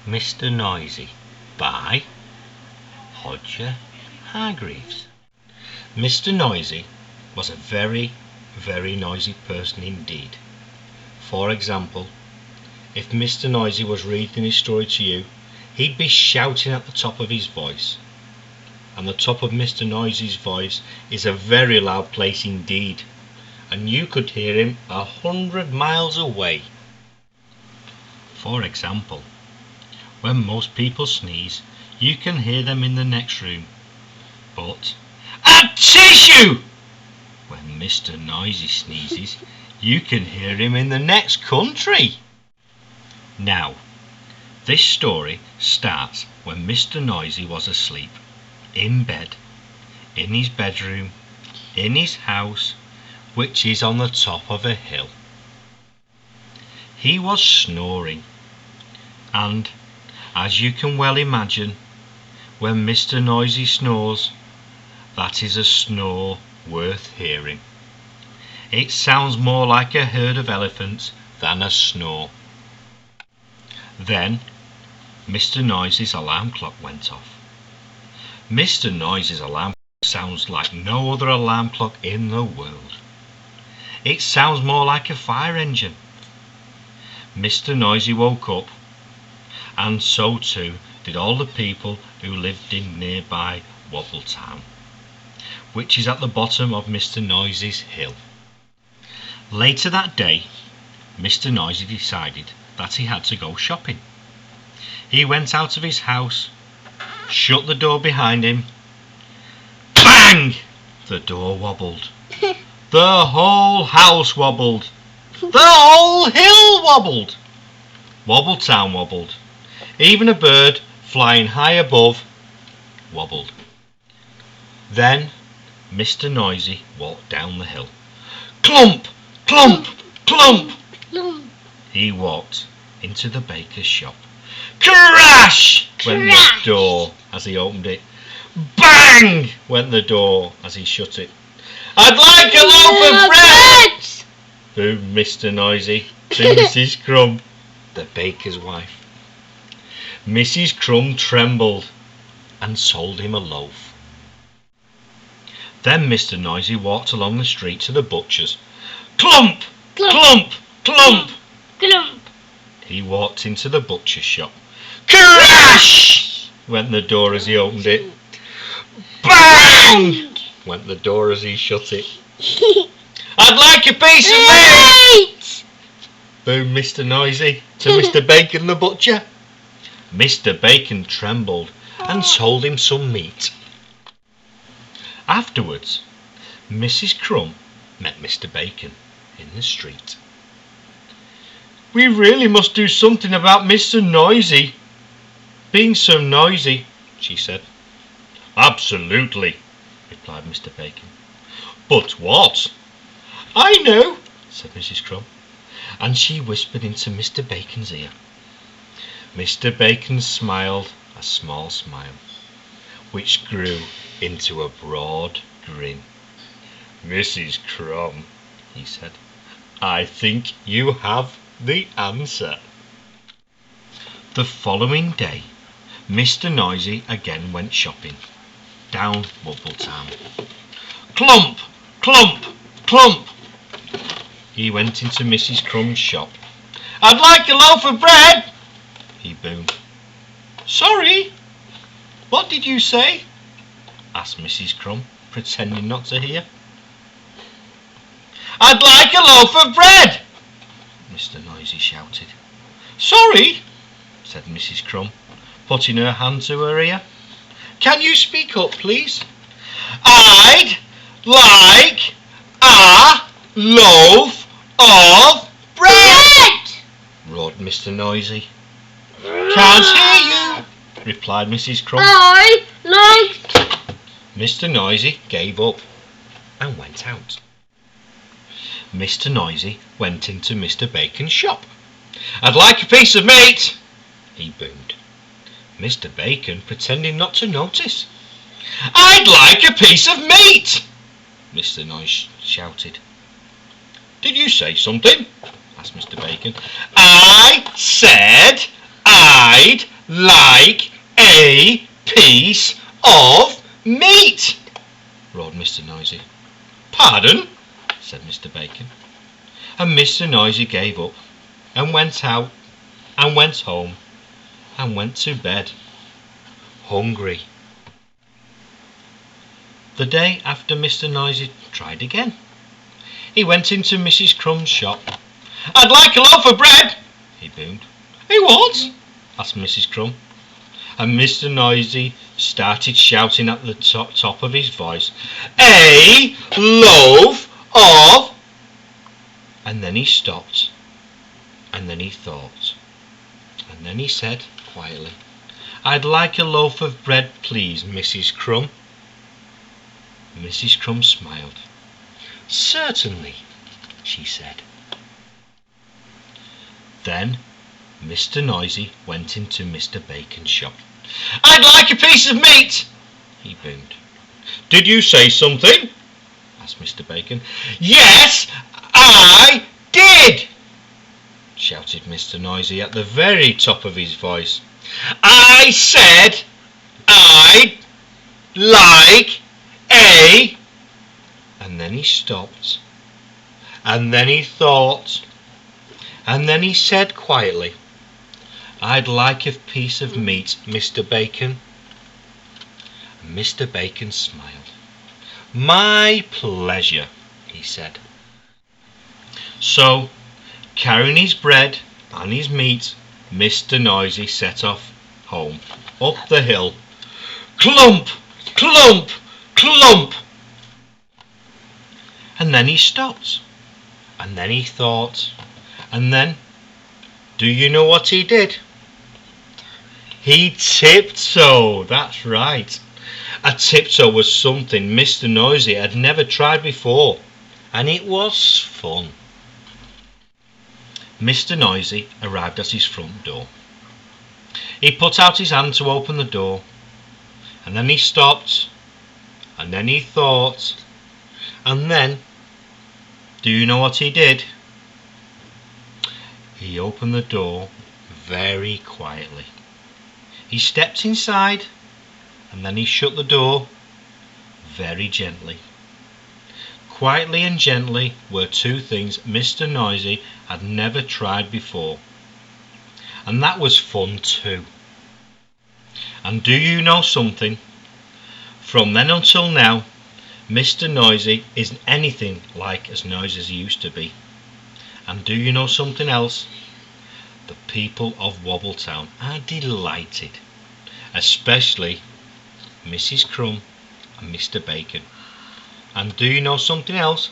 Mr. Noisy by Roger Hargreaves. Mr. Noisy was a very, very noisy person indeed. For example, if Mr. Noisy was reading his story to you, he'd be shouting at the top of his voice. And the top of Mr. Noisy's voice is a very loud place indeed, and you could hear him 100 miles away. For example, when most people sneeze, you can hear them in the next room. But a tissue! When Mr. Noisy sneezes, you can hear him in the next country. Now, this story starts when Mr. Noisy was asleep, in bed, in his bedroom, in his house, which is on the top of a hill. He was snoring, and, as you can well imagine, when Mr. Noisy snores, that is a snore worth hearing. It sounds more like a herd of elephants than a snore. Then Mr. Noisy's alarm clock went off. Mr. Noisy's alarm clock sounds like no other alarm clock in the world. It sounds more like a fire engine. Mr. Noisy woke up, and so too did all the people who lived in nearby Wubble town, which is at the bottom of Mr. Noisy's hill. Later that day, Mr. Noisy decided that he had to go shopping. He went out of his house, shut the door behind him. Bang! The door wobbled. The whole house wobbled. The whole hill wobbled. Wubble town wobbled. Even a bird flying high above wobbled. Then Mr. Noisy walked down the hill. Clump! Clump! Clump! He walked into the baker's shop. Crash! Went the door as he opened it. Bang! Went the door as he shut it. I'd like a loaf of bread! Boomed Mr. Noisy to Mrs. Crumb, the baker's wife. Mrs. Crumb trembled and sold him a loaf. Then Mr. Noisy walked along the street to the butcher's. Clump! Clump! Clump! Clump! He walked into the butcher's shop. Crash! Went the door as he opened it. Bang! Went the door as he shut it. I'd like a piece of meat! Boomed Mr. Noisy to Mr. Bacon the butcher. Mr. Bacon trembled and sold him some meat. Afterwards, Mrs. Crumb met Mr. Bacon in the street. We really must do something about Mr. Noisy being so noisy, she said. Absolutely, replied Mr. Bacon. But what? I know, said Mrs. Crumb, and she whispered into Mr. Bacon's ear. Mr. Bacon smiled a small smile, which grew into a broad grin. Mrs. Crumb, he said, I think you have the answer. The following day, Mr. Noisy again went shopping down Wubble town. Clump! Clump! Clump! He went into Mrs. Crumb's shop. I'd like a loaf of bread! He boomed. Sorry, what did you say? Asked Mrs. Crumb, pretending not to hear. I'd like a loaf of bread! Mr. Noisy shouted. Sorry, said Mrs. Crumb, putting her hand to her ear. Can you speak up, please? I'd like a loaf of bread! Roared Mr. Noisy. Can't hear you, replied Mrs. Crumb. I like... Mr. Noisy gave up and went out. Mr. Noisy went into Mr. Bacon's shop. I'd like a piece of meat, he boomed. Mr. Bacon pretending not to notice. I'd like a piece of meat, Mr. Noisy shouted. Did you say something? asked Mr. Bacon. I said I'd like a piece of meat, roared Mr. Noisy. Pardon? Said Mr. Bacon. And Mr. Noisy gave up and went out and went home and went to bed, hungry. The day after, Mr. Noisy tried again. He went into Mrs. Crumb's shop. "I'd like a loaf of bread," he boomed. "A what?" asked Mrs. Crumb. And Mr. Noisy started shouting at the top of his voice, "A loaf of—" And then he stopped, and then he thought, and then he said quietly, "I'd like a loaf of bread, please, Mrs. Crumb." Mrs. Crumb smiled. "Certainly," she said. Then Mr. Noisy went into Mr. Bacon's shop. "I'd like a piece of meat," he boomed. "Did you say something?" asked Mr. Bacon. "Yes, I did," shouted Mr. Noisy at the very top of his voice. "I said I'd like a—" And then he stopped, and then he thought, and then he said quietly, "I'd like a piece of meat, Mr. Bacon." And Mr. Bacon smiled. "My pleasure," he said. So, carrying his bread and his meat, Mr. Noisy set off home, up the hill. Clump, clump, clump. And then he stopped, and then he thought, and then, do you know what he did? He tiptoed, that's right. A tiptoe was something Mr. Noisy had never tried before, and it was fun. Mr. Noisy arrived at his front door. He put out his hand to open the door, and then he stopped, and then he thought, and then, do you know what he did? He opened the door very quietly. He stepped inside, and then he shut the door very gently. Quietly and gently were two things Mr. Noisy had never tried before, and that was fun too. And do you know something? From then until now, Mr. Noisy isn't anything like as noisy as he used to be. And do you know something else? The people of Wobbletown are delighted, especially Mrs. Crumb and Mr. Bacon. And do you know something else?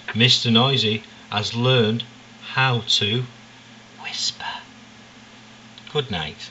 Mr. Noisy has learned how to whisper. Good night.